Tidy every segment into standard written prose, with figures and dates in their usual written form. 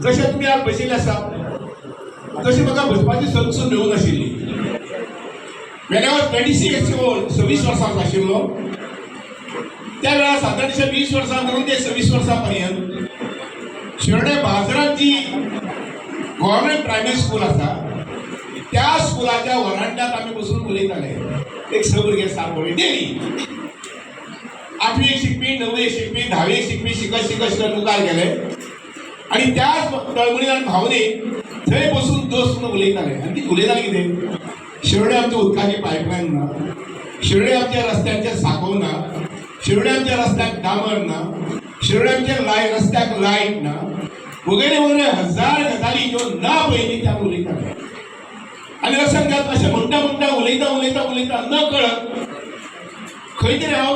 जशें तुमी आज बशिल्ले आसा तशी म्हाका बसपाची संद सुद्दां मेळूंक नाशिल्ली. When I was 26 years old, 26 वर्सांचो आशिल्लो, त्या वेळार सादारणशे 20 वर्सां करून ते 26 वर्सां पर्यंत शिरोडे बाजारात जी गव्हर्नमेंट प्रायमरी स्कूल आसा त्या स्कुलाच्या वरांड्यात आमी बसून उलयताले. एक स भुरगे सात भुरगे डेली 8वी शिकपी 9वी शिकपी 10वी शिकपी शिकत शिकत शिकत मुखार गेले आणि त्याच तळमळीन आनी भावनेक थंय बसून दोस्त म्हणून उलयताले. आनी ती उलयताली कितें, शिरोडे आमच्या उदकाची पायपलायन ना, शिरोडे आमच्या रस्त्यांचे साखव ना, शिरोडे आमच्या रस्त्याक डांबर ना, शिरोडे आमच्या रस्त्याक लायट ना, वगैरे वगैरे हजार गजाली ज्यो ना पयलीं त्या उलयताले. आनी लक्षात घेयात अशें म्हणटा म्हणटा उलयता उलयता उलयता न कळत खंय तरी हांव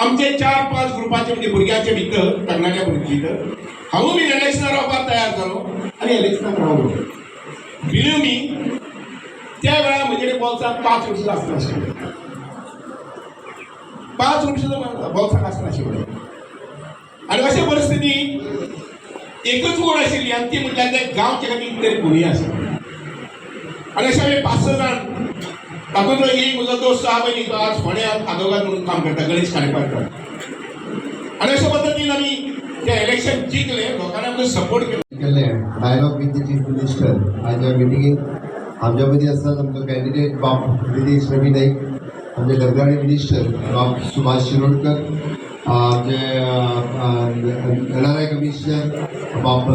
आमचे 4-5 ग्रुपाचे म्हणजे भुरग्यांचे भितर तरणाट्या भुरग्यां भितर हांवूय बी इलेक्शनार रावपाक तयार जालो आनी इलेक्शनाक रावलो. बिलीव मी त्या वेळार म्हजे बॉक्साक 5 रुपया आसनाशिल्ले, 5 रुपया बॉक्साक आसनाशिल्ले. आनी अशे परिस्थितीक एकच वड आशिल्ली आनी ती म्हटल्यार ते गांवचे खातीर तरी कोणी आशिल्ली. आनी अशें आमी 5-6 जाण, तातूंतलो एक म्हजो दोस्त आहा पळय तो आज फोंड्यात आदोगाद म्हणून काम करता, गणेश खांडेपारकर. आनी अशे पद्दतीन आमी ते इलेक्शन जिंकले, लोकांनी आमकां सपोर्ट केले. Dialogue with the chief minister आज ह्या मिटिंगेक आमच्या मदीं आसात आमचो कॅन्डिडेट बाब नितीश रवी नाईक, आमचे डब्ल्यूआरडी मिनिस्टर बाब सुभाष शिरोडकर, आमचे एनआरआय कमिशनर बाब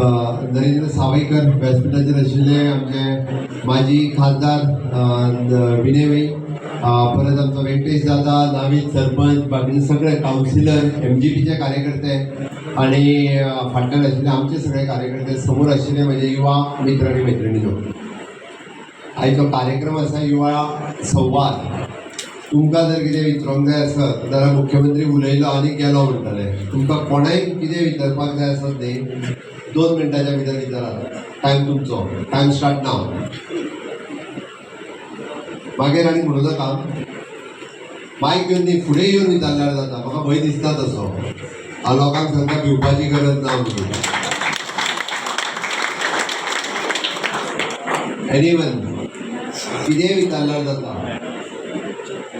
नरेंद्र सावयकर, व्यासपीठाचेर आशिल्ले आमचे माजी खासदार विनय, परत आमचो वेंकटेश दादा, नावीद सरपंच, बाकीचे सगळे कावन्सिलर, MGPचे कार्यकर्ते आणि फाटल्यान आशिल्ले आमचे सगळे कार्यकर्ते, समोर आशिल्ले म्हजे युवा मित्र आनी मैत्रिणींनो. आयचो कार्यक्रम आसा युवा संवाद. तुमकां जर कितें विचारूंक जाय आसत जाल्यार मुख्यमंत्री उलयलो आनी गेलो म्हणटले. तुमकां कोणाय कितें विचारपाक जाय आसत न्ही 2 मिनटाच्या भितर विचारात. टायम तुमचो, टायम स्टार्ट नाव. मागीर आनी म्हणूं नाका, मायक घेवन न्ही फुडें येवन विचारल्यार जाता. म्हाका भंय दिसता तसो. हांव लोकांक सांगता भिवपाची गरज ना म्हणून. एनीवन कितें विचारल्यार जाता.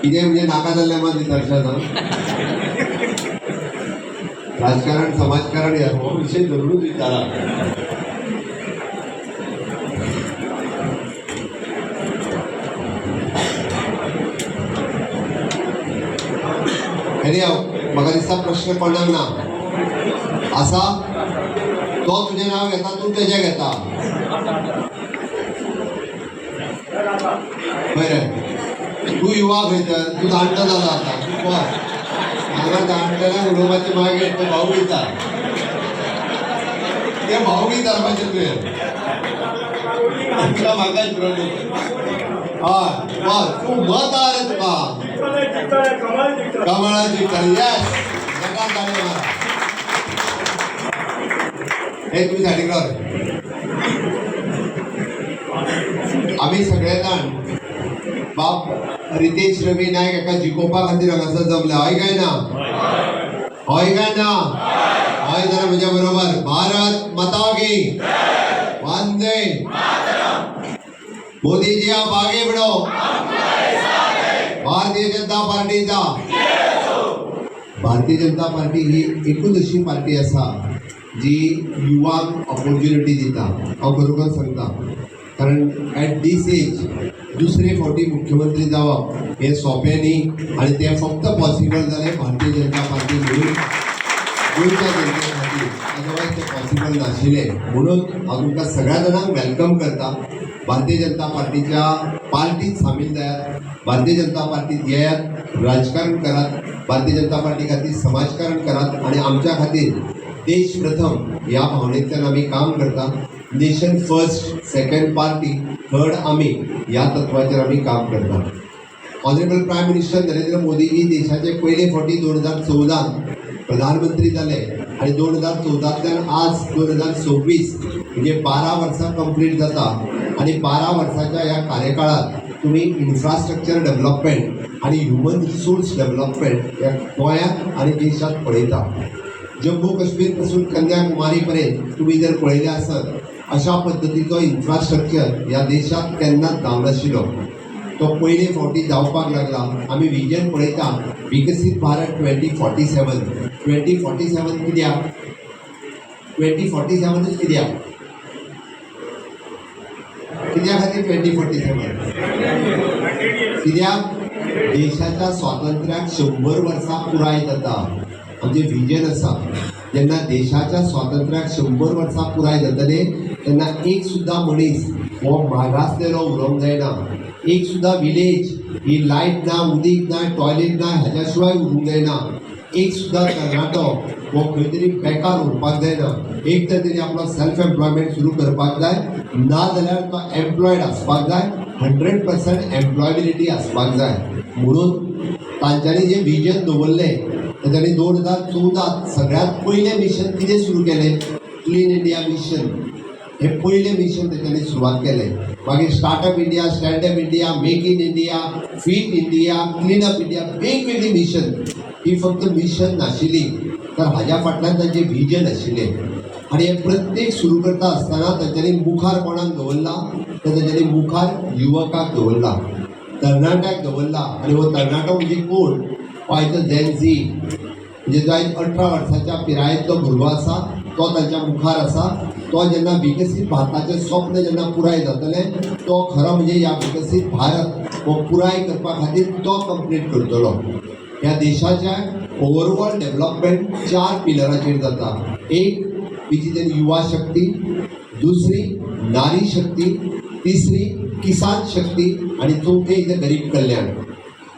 कितें म्हणजे नाका जाल्लें मात विचारशात. राजकारण समाजकारण ह्या हो विशय जरूरच विचारा. म्हाका दिसता प्रश्न कोणाक ना आसा. तो तुजें नांव घेता, तूं तेजें घेता. बरें, तूं युवा खंय तर, तूं जाणटो जालो आतां, तूं पळय हांगा जाणटेल्यांक उडोवपाचें मागीर तो भाऊ विचार, ते भाऊ विचारपाचें तुवें. म्हाका हय बस तूं मत आहा रे तुका कमळा जिंकताली. येस, ताका ताळी मारा. हे तुमी सायडीक राव रे. आमी सगळे जाण बाब रितेश रवी नायक एका जिखोवपा खातीर हांगासर जमले. हय काय ना? हय काय ना? हय जाल्यार म्हज्या बरोबर भारत माता की वंदे मोदी जी आप आगे बढ़ो. भारतीय जनता पार्टीचा, भारतीय जनता पार्टी ही एकूच अशी पार्टी आसा जी युवांक ऑपॉर्च्युनिटी दिता. हांव बरोबर सांगता, कारण ॲट दीस एज दुसरे फावटी मुख्यमंत्री जावप हे सोंपें न्ही आनी तें फक्त पॉसिबल जालें भारतीय जनता पार्टी म्हणून गोंयच्या जनते खातीर. अदरवायज तें पॉसिबल नाशिल्लें. म्हणून हांव तुमकां सगळ्या जाणांक वेलकम करता. भारतीय जनता पार्टीच्या पार्टीत सामील जायात, भारतीय जनता पार्टीत येयात, राजकारण करात, भारतीय जनता पार्टी खातीर समाजकारण करात आणि आमच्या खातीर देश प्रथम ह्या भावनेंतल्यान आमी काम करता. Nation first, second party, third आमी ह्या तत्वाचेर आमी काम करता. Honourable prime minister Narendra Modi ही देशाचे पयले फावटी 2014 प्रधानमंत्री जाले आणि 2014तल्यान आज 2026 म्हणजे 12 वर्सां कंप्लीट जाता. आणि 12 वर्साच्या ह्या कार्यकाळात तुम्ही इन्फ्रास्ट्रक्चर डेव्हलपमेंट आणि ह्युमन रिसोर्स डेव्हलपमेंट ह्या गोंयांत आणि देशात पळयता. जम्मू काश्मीर पासून कन्याकुमारी पर्यंत तुम्ही जर पळयलें आसत अशा पद्दतीचो इन्फ्रास्ट्रक्चर ह्या देशात केन्नाच जावं नाशिल्लो. तो पयले फावटी जावपाक लागला. आमी विजन पळयता विकसीत भारत 2047. 2047 कित्याक? 2047च कित्याक? कित्या खातीर 2047? कित्याक देशाच्या स्वातंत्र्याक 100 वर्सां पुराय जाता. आमचें विजन आसा जेन्ना देशाच्या स्वातंत्र्याक 100 वर्सां पुराय जातले तेन्ना एक सुद्दां मनीस हो मागासलेलो उरोंक जायना. एक सुद्दां विलेज ही लायट ना, उदीक ना, टॉयलेट ना हाज्या शिवाय उरूंक जायना. एक सुद्दां तरणाटो हो खंय तरी बेकार उरपाक जायना. एक तर तरी आपलो सेल्फ एम्प्लॉयमेंट सुरू करपाक जाय, ना जाल्यार तो एम्प्लॉयड आसपाक जाय. 100% एम्प्लॉयबिलिटी आसपाक जाय. म्हणून तांच्यांनी जें विजन दवरलें तांच्यांनी 2014 सगळ्यांत पयलें मिशन कितें सुरू केलें? Clean India mission. हे पयलें मिशन तांच्यांनी सुरवात केलें. मागीर startup India, standup India, make in India, fit India, clean up India, वेगवेगळी मिशन. ही फक्त मिशन नाशिल्ली तर हाज्या फाटल्यान तांचें विजन आशिल्लें. आनी हे प्रत्येक सुरू करता आसतना तांच्यांनी मुखार कोणाक दवरला तर तांच्यांनी मुखार युवकाक दवरला, तरणाट्याक दवरला. आनी हो तरणाटो म्हणजे कोण? आयचो जेन झी म्हणजे जो आयज 18 वर्साच्या पिरायेंतलो भुरगो आसा तो तांच्या मुखार आसा. तो जेन्ना विकसीत भारताचें स्वप्न जेन्ना पुराय जातलें तो खरो म्हणजे ह्या विकसीत भारत हो पुराय करपा खातीर तो कंप्लीट करतलो. ह्या देशाच्या ओवरऑल डेव्हलपमेंट 4 पिलराचेर जाता. एक विच इज युवा शक्ती, दुसरी नारी शक्ती, तिसरी किसान शक्ती आणि चौथे इथे गरीब कल्याण.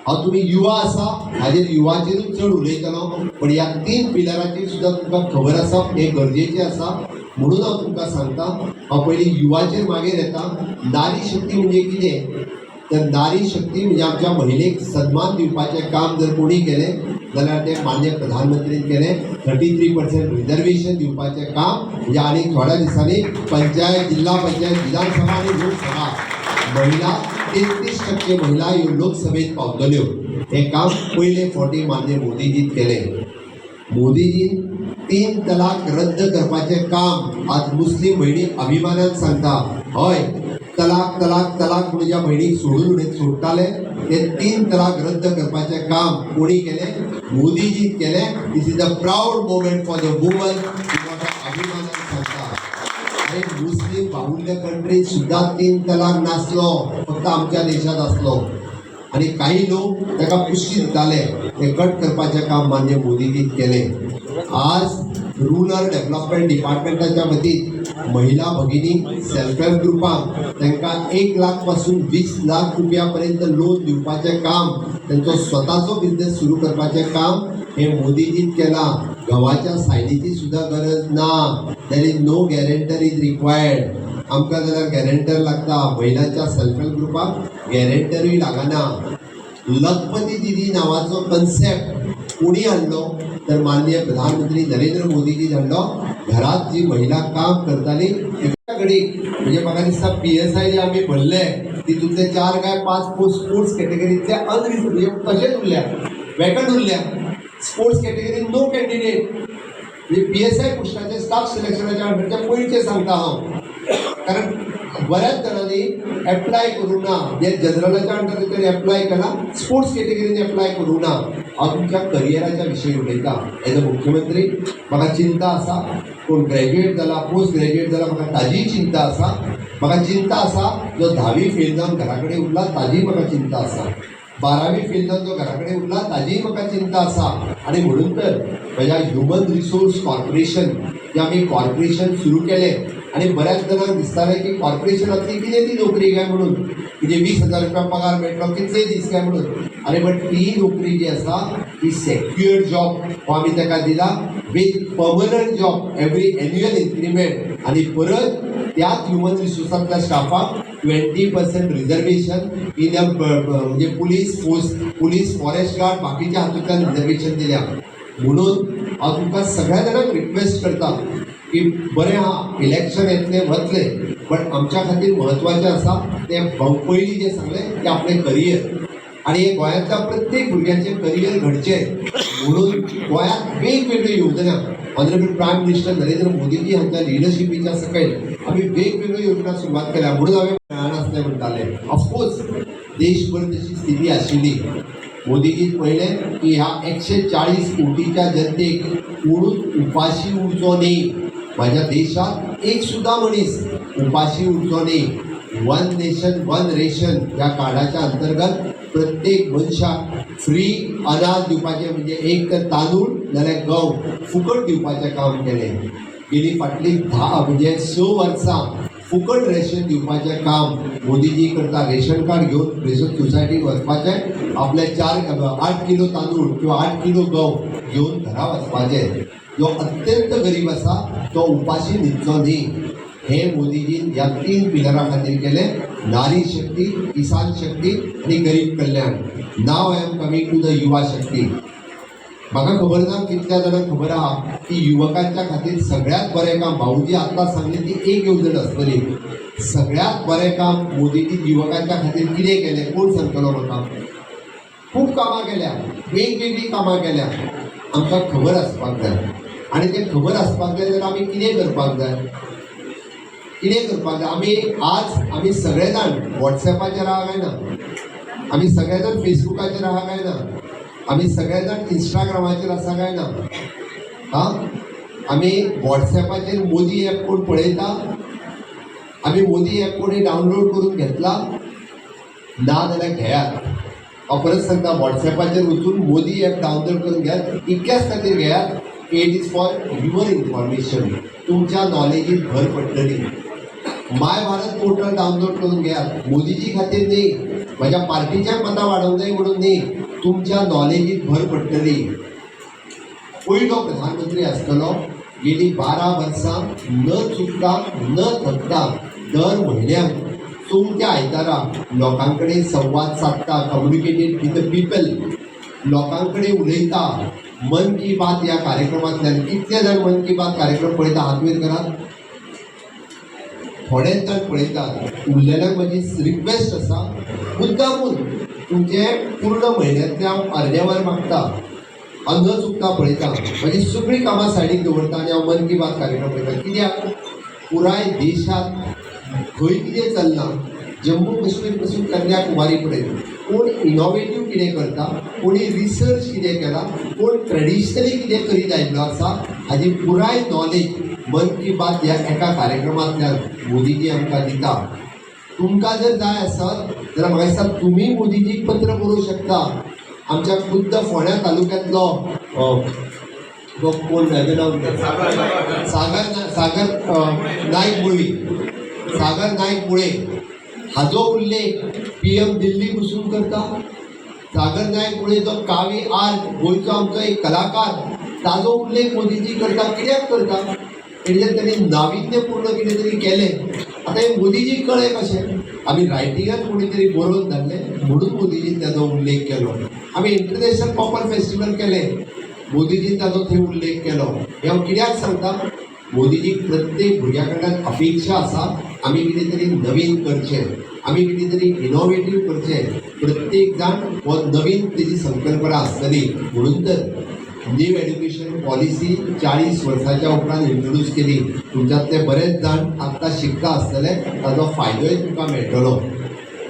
हांव तुमी युवा आसा हाजेर युवाचेरूच चड उलयतलो पण ह्या 3 पिलराचेर सुद्दां तुमकां खबर आसप हें गरजेचें आसा. म्हणून हांव तुमकां सांगता, हांव पयलीं युवाचेर मागीर येता. नारी शक्ती म्हणजे कितें? तर नारी शक्ती म्हणजे आमच्या महिलेक सन्मान दिवपाचें काम जर कोणी केलें जाल्यार तें माननीय प्रधानमंत्रीन केलें. 33% रिजर्वेशन दिवपाचें काम म्हणजे आनी थोड्या दिसांनी पंचायत, जिल्हा पंचायत, विधानसभा आणि लोकसभा महिला 33% महिला ह्यो लोकसभेत पावतल्यो. हें काम पयले फावटी माननीय मोदीजीन केलें. मोदीजीन 3 तलाक रद्द करपाचें काम आज मुस्लीम भयणी अभिमानान सांगता. हय, तलाक तलाक तलाक म्हणून ज्या भयणीक सोडटाले ते 3 तलाक रद्द करपाचें काम कोणी केलें? मोदीजीन केलें. This is a proud moment for the woman. अभिमानान सांगता. आनी मुस्लीम बाहुल्य कंट्रीत सुद्दां 3 तलाक नासलो, फक्त आमच्या देशात आसलो. आणि काही लोक ताका पुष्टी दिताले. ते कट करपाचें काम माननीय मोदीजीन केलें. आज रुरल डेव्हलपमेंट डिपार्टमेंटाच्या वतीन महिला भगिनी सेल्फ हेल्प ग्रुपांक तांकां 1 लाख पासून 20 लाख रुपया पर्यंत लोन दिवपाचें काम, तांचो स्वताचो बिझनेस सुरू करपाचें काम हे मोदीजीन केलां. गव्हाच्या सायडीची सुद्दां गरज ना. There is no guarantor is required. आमकां जाल्यार गॅरेंटर लागता. महिलांच्या सेल्फ हेल्प ग्रुपाक गॅरेंटरूय लागना. लखपती दिदी नावाचो कन्सेप्ट कोणी हाडलो तर माननीय प्रधानमंत्री नरेंद्र मोदीजी हाडलो. घरात जी महिला काम करताली एका घडीक म्हणजे म्हाका दिसता PSI जे आमी भरले तितूंतले 4 काय 5 पोस्ट स्पोर्ट्स कॅटेगरींतले म्हणजे तशेंच उरल्या, वेकंट उरल्या. स्पोर्ट्स कॅटेगरीन नो कॅन्डिडेट. म्हणजे PSI पोस्टाचे स्टाफ सिलेक्शनाच्या अंडरचे पयलींचे सांगता हांव. कारण बऱ्याच जाणांनी एप्लाय करूंक ना. जे जनरलाच्या अंडर तरी एप्लाय केला, स्पोर्ट्स कॅटेगरीन एप्लाय करूंक ना. हांव तुमच्या करियराच्या विशयी उलयता. एज अ मुख्यमंत्री म्हाका चिंता आसा. कोण ग्रॅज्युएट जाला, पोस्ट ग्रॅज्युएट जाला, म्हाका ताजीय चिंता आसा. म्हाका चिंता आसा जो 10वी फेल जावन घरा कडेन उरला ताजीय म्हाका चिंता आसा. 12वी फेल जावन जो घरा कडेन उरला ताजीय म्हाका चिंता आसा. आनी म्हणून तर म्हज्या ह्युमन रिसोर्स कॉर्पोरेशन जे आमी कॉर्पोरेशन सुरू केलें आणि बऱ्याच जणांक दिसतालें की कॉर्पोरेशनांतली कितें ती नोकरी काय म्हणून, म्हणजे 20,000 रुपया पगार मेळटलो कितले दीस काय म्हणून. आनी बट ती नोकरी जी आसा ती सेक्युअर्ड जॉब हो आमी ताका दिला with permanent job, every annual increment. आणि परत त्याच ह्युमन रिसोर्सांतल्या स्टाफाक 20% रिजर्वेशन इन म्हणजे पुलीस फॉरेस्ट गार्ड बाकीच्या हातूंतल्यान रिजर्वेशन दिल्या. म्हणून हांव तुमकां सगळ्या जाणांक रिक्वेस्ट करता की बरें आहा इलेक्शन येतले वतले बट आमच्या खातीर म्हत्वाचें आसा तें पयलीं जें सांगलें तें आपलें करियर. आणि हे गोंयांतल्या प्रत्येक भुरग्याचें करियर घडचें म्हणून गोंयांत वेगवेगळ्यो योजना honourable prime minister Narendra Modiji हांच्या लिडरशिपीच्या सकयल आमी वेगवेगळ्यो योजना सुरवात केल्या म्हणून हांवें मेळनासलें म्हणटालें. ऑफकोर्स देशभर तशी स्थिती आशिल्ली. मोदीजीन पळयलें की ह्या 140 कोटीच्या जनतेक कोणूच उपाशी उरचो न्ही. माझ्या देशात एक सुद्धा मनीस उपाशी उरचो न्ही. वन नेशन वन रेशन ह्या कार्डाच्या अंतर्गत प्रत्येक मनशाक फ्री अनाज दिवपाचें म्हणजे एक तर तांदूळ नाल्यार गंव फुकट दिवपाचें काम केलें. गेली फाटली 6 वर्सां फुकट रेशन दिवपाचें काम मोदीजी करता. रेशन कार्ड घेवन रेशन सोसायटीक वचपाचें, आपले 8 किलो तांदूळ किंवा 8 किलो गंव घेवन घरा वचपाचें. जो अत्यंत गरीब आसा तो उपाशी न्हिदचो न्ही. हे मोदीजीन ह्या 3 पिलरां खातीर केलें. नारी शक्ती, किसान शक्ती आणि गरीब कल्याण. Now I am coming to the yuva shakti. म्हाका खबर ना कितल्या जाणांक खबर आहा की युवकांच्या खातीर सगळ्यात बरें काम भाऊजी आत्तां सांगलें ती एक येवजण आसतली. सगळ्यात बरें काम मोदीजीन युवकांच्या खातीर कितें केलें कोण सांगतलो म्हाका? खूब कामां केल्या, वेगवेगळी कामां केल्या. आमकां खबर आसपाक जाय आनी तें खबर आसपाक जाय जाल्यार आमी कितें करपाक जाय? कितें करपाक जाय? आमी सगळे जाण वॉट्सॅपाचेर आहा काय ना? आमी सगळे जाण फेसबुकाचेर आहा काय ना? आमी सगळे जाण इंस्टाग्रामाचेर आसा काय ना? आमी वॉट्सॅपाचेर मोदी ॲप कोण पळयता? आमी मोदी ॲप कोणी डावनलोड करून घेतला? ना जाल्यार घेयात. हांव परत सांगता, वॉट्सॅपाचेर वचून मोदी ॲप डावनलोड करून घेयात. इतक्याच खातीर घेयात, it is for your information. तुमच्या नॉलेजीत भर पडटली. माय भारत पोर्टल डावनलोड करून घेयात. मोदीजी खातीर न्ही, माझ्या पार्टीच्या मतां वाडोवंक जाय म्हणून न्ही, तुमच्या नॉलेजीत भर पडटली. पयलो प्रधानमंत्री आसतलो. गेली 12 वर्सां न चुकता न थकता दर म्हयन्याक चवथ्या आयतारा लोकां कडेन संवाद सादता, कम्युनिकेटेड विथ द पीपल. लोकां कडेन उलयता. मन की बात ह्या कार्यक्रमांतल्यान कितले जाण मन की बात कार्यक्रम पळयता? हात वयर करात. थोडेच जाण पळयतात. उरलेल्यांक म्हजी रिक्वेस्ट आसा, मुद्दामून तुमचे पूर्ण म्हयन्यांतले हांव अर्दे वर मागता. हांव न चुकता पळयता. म्हजी सगळीं कामां सायडीक दवरता आनी हांव मन की बात कार्यक्रम पळयता. कित्याक? पुराय देशात खंय कितें चल्लां, जम्मू काश्मीर पासून कन्याकुमारी पर्यंत कोण इनोवेटीव कितें करता, कोणी रिसर्च कितें केला, कोण ट्रेडिशनली कितें करीत आयिल्लो आसा हाजी पुराय नॉलेज मन की बात ह्या एका कार्यक्रमांतल्यान मोदीजी आमकां दिता. तुमकां जर जाय आसत जाल्यार म्हाका दिसता तुमी मोदीजीक पत्र बरोवंक शकता. आमच्या खुद्द फोंड्या तालुक्यांतलो तो कोण सागर नायक मुळवी, सागर नायक मुळे हाजो उल्लेख PM दिल्ली बसून करता. सागर नायक मुळे जो कावी आर्ट गोंयचो आमचो एक कलाकार, ताजो उल्लेख मोदीजी करता. कित्याक करता? तेजेर ताणें नाविन्यपूर्ण कितें तरी केलें. आतां हें मोदीजीक कळ्ळें कशें? आमी रायटिंगान कोणी तरी बरोवन धाडलें म्हणून मोदीजीन ताजो उल्लेख केलो. आमी इंटरनॅशनल पॉपर फेस्टिवल केलें, मोदीजीन ताजो थंय उल्लेख केलो. हें हांव कित्याक सांगता? मोदीजीक प्रत्येक भुरग्या कडल्यान अपेक्षा आसा आमी कितें तरी नवीन करचें, आमी कितें तरी इनोवेटीव करचें. प्रत्येक जाण हो नवीन तेजी संकल्पना आसतली. म्हणून तर न्यू एड्युकेशन पॉलिसी 40 वर्सांच्या उपरांत इंट्रोड्यूस केली. तुमच्यातले बरेच जाण आत्तां शिकता आसतले, ताजो फायदोय तुमकां मेळटलो.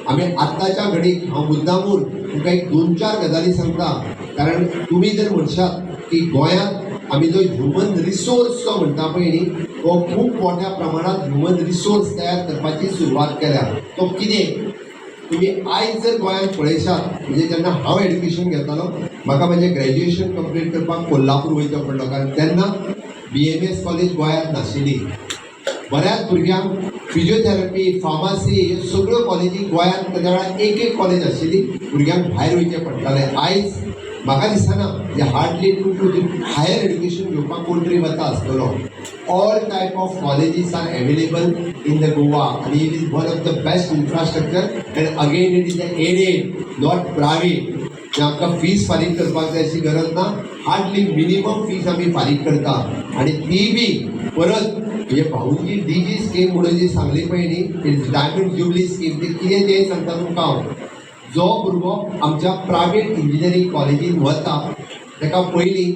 आमी आत्ताच्या घडीक हांव मुद्दामून तुमकां एक 2-4 गजाली सांगता. कारण तुमी जर म्हणशात की गोंयांत आमी जो ह्युमन रिसोर्स जो म्हणटा पळय न्ही, तो खूब मोठ्या प्रमाणांत ह्युमन रिसोर्स तयार करपाची सुरवात केल्या. तो कितें? तुम्ही आयज जर गोंयांत पळयशात, म्हणजे जेन्ना हांव एड्युकेशन घेतालो म्हाका म्हजें ग्रॅज्युएशन कंप्लीट करपाक कोल्हापूर वयचो पडलो. कारण तेन्ना BMS कॉलेज गोंयांत नाशिल्ली. बऱ्याच भुरग्यांक फिजिओथेरपी, फार्मासी ह्यो सगळ्यो कॉलेजी गोंयांत त्या वेळार एक कॉलेज आशिल्ली. भुरग्यांक भायर वयचें पडटालें. आयज म्हाका दिसना जे हार्डली टू हायर एड्युकेशन घेवपाक कोण तरी वता आसतलो. All type of colleges are available in the Goa आनी it is one of the best infrastructure and again it is the aided not private. जे आमकां फीज फारीक करपाक जाय अशी गरज ना. हार्डली मिनिमम फीज आमी फारीक करता आनी ती बी परत म्हणजे भाऊजी DG स्कीम म्हणून जी सांगली पळय न्ही, डायमंड ज्युबली स्कीम, ती कितें तें सांगता तुमकां हांव. जो भुरगो आमच्या प्रायवेट इंजिनियरींग कॉलेजीन वता ताका पयलीं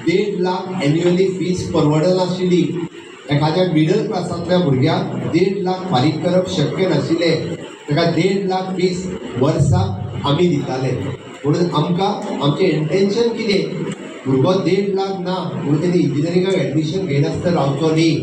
1.5 लाख एन्युअली फीज परवडनाशिल्ली. एखाद्या मिडल क्लासांतल्या भुरग्याक 1.5 लाख फारीक करप शक्य नाशिल्लें. ताका 1.5 लाख फीज वर्साक आमी दिताले. म्हणून आमकां आमचें इंटेन्शन कितें, भुरगो 1.5 लाख ना म्हणून तेणी इंजिनियरिंगाक एडमिशन घेयनासतना रावचो न्ही.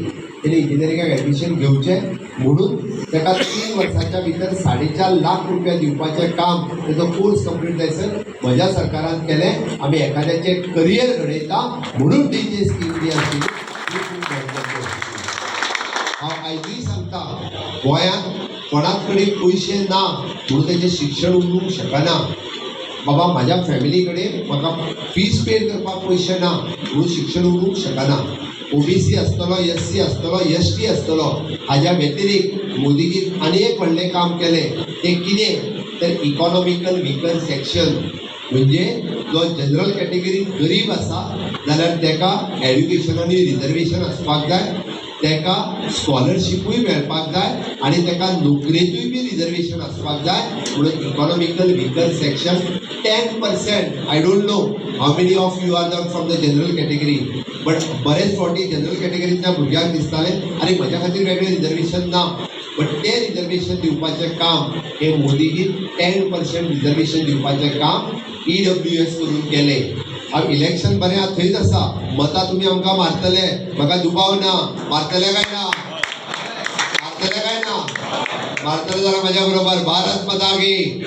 तेणी इंजिनियरिंगाक एडमिशन घेवचें म्हणून ताका 3 वर्सांच्या भितर 4.5 लाख रुपया दिवपाचें काम तेजो कोर्स कंप्लीट जायसर म्हज्या सरकारान केलें. आमी एखाद्याचें करियर घडयता म्हणून टीचर स्कीम जी आशिल्ली ती खूब महत्वाची आशिल्ली. हांव आयजूय सांगता, गोंयांत कोणाच कडेन पयशे ना म्हणून तेजें शिक्षण उलोवंक शकना. बाबा म्हाज्या फॅमिली कडेन म्हाका फीज पे करपाक पयशे ना म्हणून शिक्षण उलोवंक शकना. OBC आसतलो, SC आसतलो, ST आसतलो, हाज्या व्यतिरिक्त मोदीजीन आनी एक व्हडलें काम केलें. तें कितें तर इकॉनॉमिकल विकर सेक्शन, म्हणजे जो जनरल कॅटेगरी गरीब आसा जाल्यार ताका एड्युकेशनानी रिजर्वेशन आसपाक जाय, ताका स्कॉलरशिपूय मेळपाक जाय आनी ताका नोकरेंतूय बी रिजर्वेशन आसपाक जाय. म्हणून economical weaker section 10%. I don't know how many of you are from the general category, but बरेच फावटी जनरल कॅटेगरींतल्या भुरग्यांक दिसतालें अरे म्हज्या खातीर वेगळें रिजर्वेशन ना. बट तें रिजर्वेशन दिवपाचें काम हे मोदीजीन 10% रिजर्वेशन दिवपाचें काम EWS करून केलें. हांव इलेक्शन बरें आहा थंयच आसा, मतां तुमी आमकां मारतले, म्हाका दुबाव ना. मारतले काय ना? मारतले काय ना? मारतले जाल्यार म्हज्या बरोबर भारत माता की